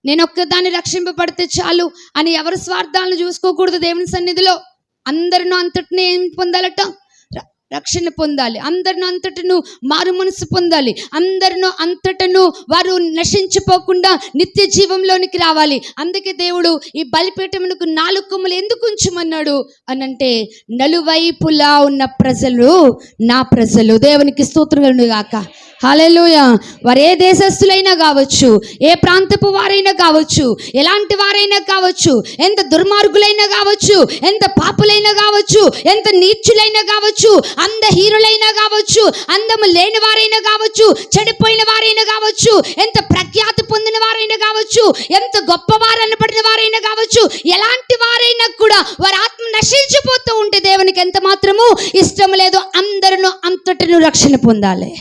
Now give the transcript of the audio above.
నేను ఒక్కదాన్ని రక్షింపబడితే చాలు అని ఎవరి స్వార్థాలను చూసుకోకూడదు. దేవుని సన్నిధిలో అందరినూ అంతటిని ఏం పొందాలట? రక్షణ పొందాలి. అందరినూ అంతటను మారు మనసు పొందాలి. అందరినూ అంతటను వారు నశించిపోకుండా నిత్య జీవంలోనికి రావాలి. అందుకే దేవుడు ఈ బలిపీఠమునకు 4 కొమ్ములు ఎందుకు ఉంచమన్నాడు అనంటే, నలువైపులా ఉన్న ప్రజలు నా ప్రజలు. దేవునికి స్తోత్రములు గాక. హల్లెలూయా. వారు ఏ దేశస్థులైనా కావచ్చు, ఏ ప్రాంతపు వారైనా కావచ్చు, ఎలాంటి వారైనా కావచ్చు, ఎంత దుర్మార్గులైనా కావచ్చు, ఎంత పాపులైనా కావచ్చు, ఎంత నీచులైనా కావచ్చు, అందహీనులైనా కావచ్చు, అందము లేని వారైనా కావచ్చు, చెడిపోయిన వారైనా కావచ్చు, ఎంత ప్రఖ్యాతి పొందిన వారైనా కావచ్చు, ఎంత గొప్పవారు అనబడిన వారైనా కావచ్చు, ఎలాంటి వారైనా కూడా వారి ఆత్మ నశించిపోతూ ఉంటే దేవునికి ఎంత మాత్రము ఇష్టం లేదు. అందరూ అంతటను రక్షణ పొందాలి.